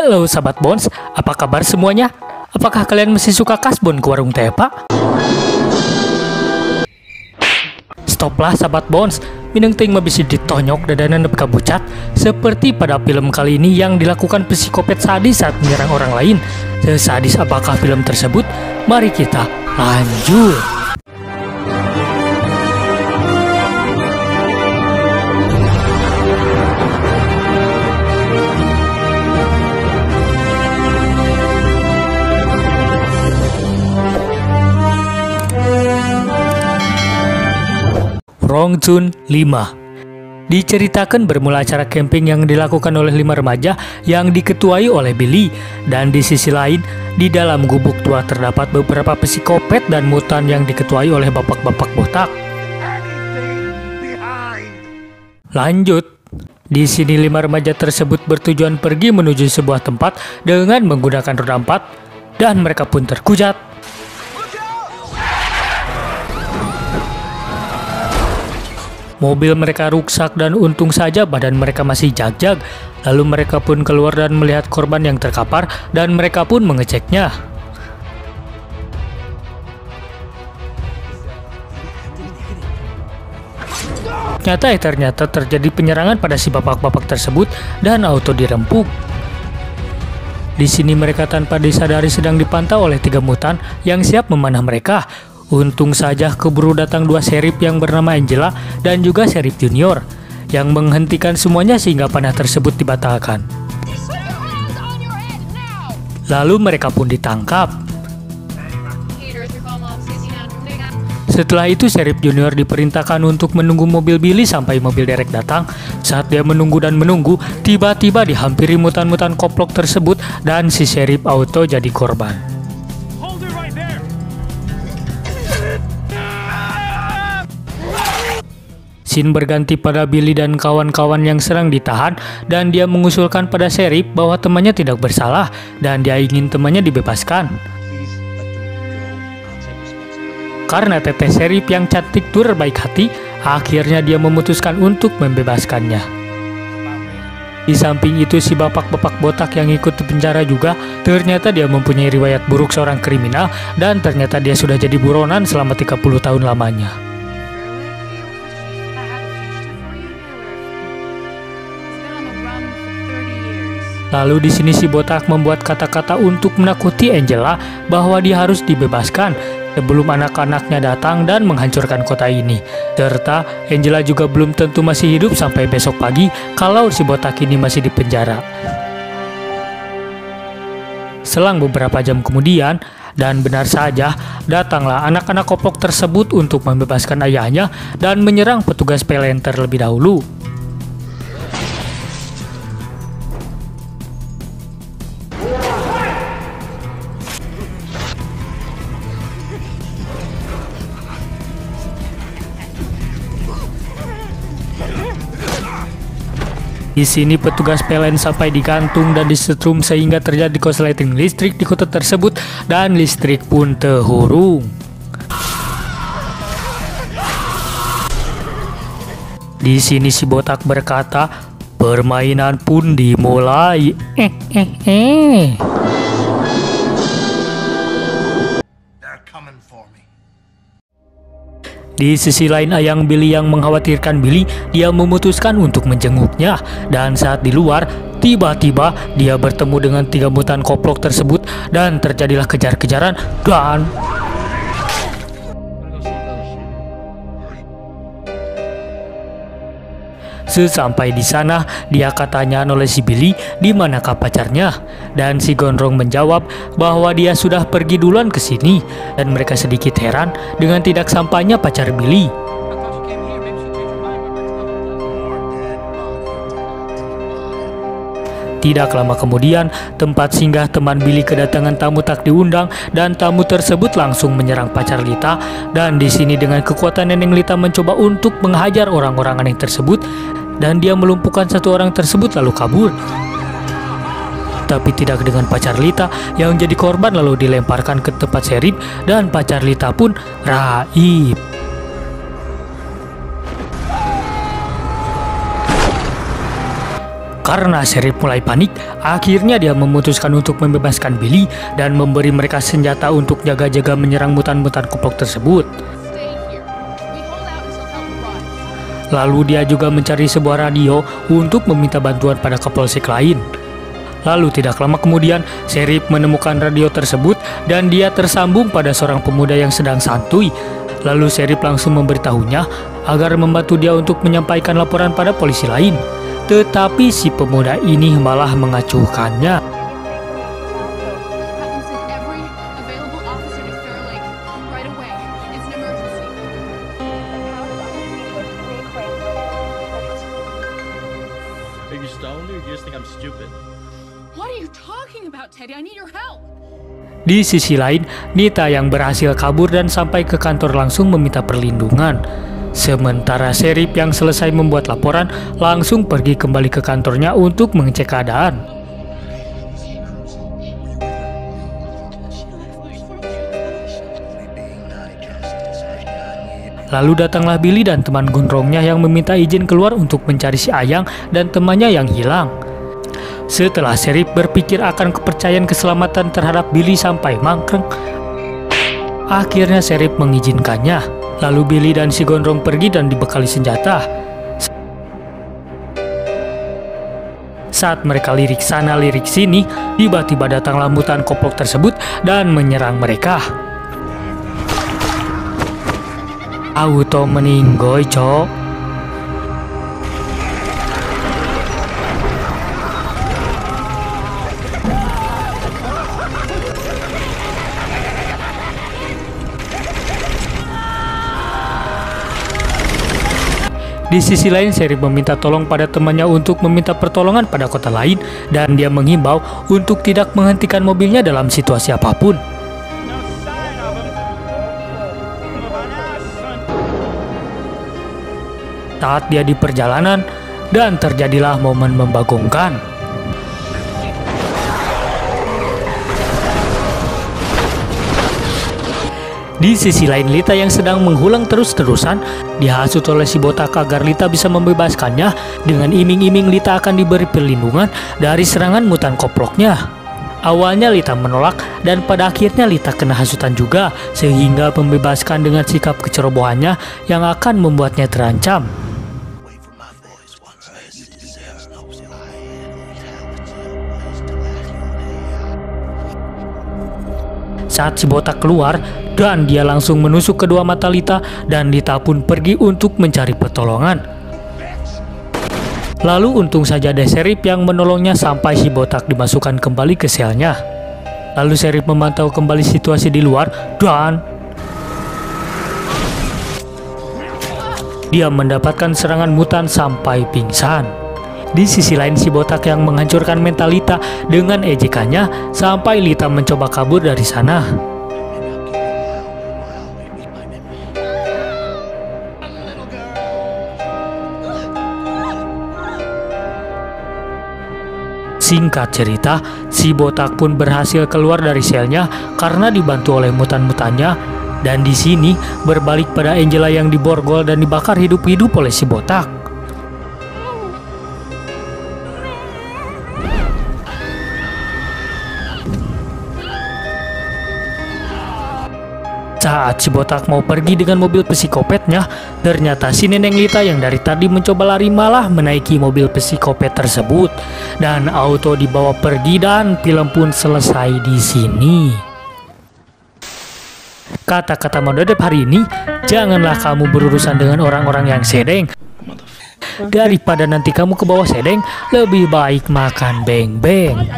Halo sahabat Bones, apa kabar semuanya? Apakah kalian masih suka kasbon ke warung teh, Pak? Stoplah sahabat Bones, minang ting mah bisa ditonyok dadanan nepi kabucat seperti pada film kali ini yang dilakukan psikopat sadis saat menyerang orang lain. Sesadis apakah film tersebut? Mari kita lanjut. Rongchun 5. Diceritakan bermula acara camping yang dilakukan oleh 5 remaja yang diketuai oleh Billy, dan di sisi lain di dalam gubuk tua terdapat beberapa psikopat dan mutan yang diketuai oleh bapak-bapak botak. Lanjut. Di sini 5 remaja tersebut bertujuan pergi menuju sebuah tempat dengan menggunakan roda 4 dan mereka pun terkujat. Mobil mereka rusak dan untung saja badan mereka masih jag-jag. Lalu mereka pun keluar dan melihat korban yang terkapar dan mereka pun mengeceknya. Ternyata terjadi penyerangan pada si bapak-bapak tersebut dan auto dirempuk. Di sini mereka tanpa disadari sedang dipantau oleh 3 mutan yang siap memanah mereka. Untung saja keburu datang 2 sheriff yang bernama Angela dan juga sheriff junior yang menghentikan semuanya sehingga panah tersebut dibatalkan. Lalu mereka pun ditangkap. Setelah itu sheriff junior diperintahkan untuk menunggu mobil Billy sampai mobil derek datang. Saat dia menunggu dan menunggu, tiba-tiba dihampiri mutan-mutan koplok tersebut dan si sheriff auto jadi korban. Scene berganti pada Billy dan kawan-kawan yang sedang ditahan dan dia mengusulkan pada sheriff bahwa temannya tidak bersalah dan dia ingin temannya dibebaskan. Karena teteh sheriff yang cantik tur baik hati, akhirnya dia memutuskan untuk membebaskannya. Di samping itu si bapak-bapak botak yang ikut di penjara juga, ternyata dia mempunyai riwayat buruk seorang kriminal dan ternyata dia sudah jadi buronan selama 30 tahun lamanya. Lalu di sini si botak membuat kata-kata untuk menakuti Angela bahwa dia harus dibebaskan sebelum anak-anaknya datang dan menghancurkan kota ini. Serta Angela juga belum tentu masih hidup sampai besok pagi kalau si botak ini masih di penjara. Selang beberapa jam kemudian, dan benar saja, datanglah anak-anak koplok tersebut untuk membebaskan ayahnya dan menyerang petugas PLN terlebih dahulu. Di sini petugas PLN sampai digantung dan disetrum sehingga terjadi korsleting listrik di kota tersebut dan listrik pun terhurung. Di sini si botak berkata, permainan pun dimulai. Di sisi lain ayang Billy yang mengkhawatirkan Billy, dia memutuskan untuk menjenguknya. Dan saat di luar, tiba-tiba dia bertemu dengan 3 mutan koplok tersebut dan terjadilah kejar-kejaran dan... Sesampai di sana, dia katanyaan oleh si Billy di manakah pacarnya, dan si gondrong menjawab bahwa dia sudah pergi duluan ke sini, dan mereka sedikit heran dengan tidak sampainya pacar Billy. Tidak lama kemudian, tempat singgah teman Billy kedatangan tamu tak diundang dan tamu tersebut langsung menyerang pacar Lita, dan di sini dengan kekuatan Neneng Lita mencoba untuk menghajar orang-orang aneh tersebut dan dia melumpuhkan 1 orang tersebut lalu kabur. Tapi tidak dengan pacar Lita yang jadi korban lalu dilemparkan ke tempat sheriff dan pacar Lita pun raib. Karena Sheriff mulai panik, akhirnya dia memutuskan untuk membebaskan Billy dan memberi mereka senjata untuk jaga-jaga menyerang mutan-mutan koplok tersebut. Lalu dia juga mencari sebuah radio untuk meminta bantuan pada kapolsek lain. Lalu tidak lama kemudian, Sheriff menemukan radio tersebut dan dia tersambung pada seorang pemuda yang sedang santuy. Lalu Sheriff langsung memberitahunya agar membantu dia untuk menyampaikan laporan pada polisi lain. Tetapi si pemuda ini malah mengacuhkannya. Are you stoned or you just think I'm stupid? What are you talking about, Teddy? I need your help. Di sisi lain, Nita yang berhasil kabur dan sampai ke kantor langsung meminta perlindungan. Sementara Sheriff yang selesai membuat laporan langsung pergi kembali ke kantornya untuk mengecek keadaan. Lalu datanglah Billy dan teman gondrongnya yang meminta izin keluar untuk mencari si Ayang dan temannya yang hilang. Setelah Sheriff berpikir akan kepercayaan keselamatan terhadap Billy sampai mangkreng, akhirnya Sheriff mengizinkannya. Lalu Billy dan si gondrong pergi dan dibekali senjata. Saat mereka lirik sana lirik sini, tiba-tiba datanglah mutan koplok tersebut dan menyerang mereka. Auto meninggoy, cok. Di sisi lain, Sheriff meminta tolong pada temannya untuk meminta pertolongan pada kota lain dan dia menghimbau untuk tidak menghentikan mobilnya dalam situasi apapun. Saat dia di perjalanan dan terjadilah momen membagongkan. Di sisi lain, Lita yang sedang menghulang terus-terusan dihasut oleh si botak agar Lita bisa membebaskannya dengan iming-iming Lita akan diberi perlindungan dari serangan mutan koploknya. Awalnya Lita menolak dan pada akhirnya Lita kena hasutan juga sehingga membebaskan dengan sikap kecerobohannya yang akan membuatnya terancam. Saat si botak keluar dan dia langsung menusuk kedua mata Lita dan Lita pun pergi untuk mencari pertolongan. Lalu untung saja ada Sheriff yang menolongnya sampai si botak dimasukkan kembali ke selnya. Lalu Sheriff memantau kembali situasi di luar dan dia mendapatkan serangan mutan sampai pingsan. Di sisi lain, si botak yang menghancurkan mental Lita dengan ejekannya sampai Lita mencoba kabur dari sana. Singkat cerita, si botak pun berhasil keluar dari selnya karena dibantu oleh mutan-mutannya. Dan di sini berbalik pada Angela yang diborgol dan dibakar hidup-hidup oleh si botak. Saat si botak mau pergi dengan mobil psikopatnya, ternyata si neneng Lita yang dari tadi mencoba lari malah menaiki mobil psikopat tersebut. Dan auto dibawa pergi dan film pun selesai di sini. Kata-kata mododep hari ini, janganlah kamu berurusan dengan orang-orang yang sedeng. Daripada nanti kamu ke bawah sedeng, lebih baik makan beng-beng.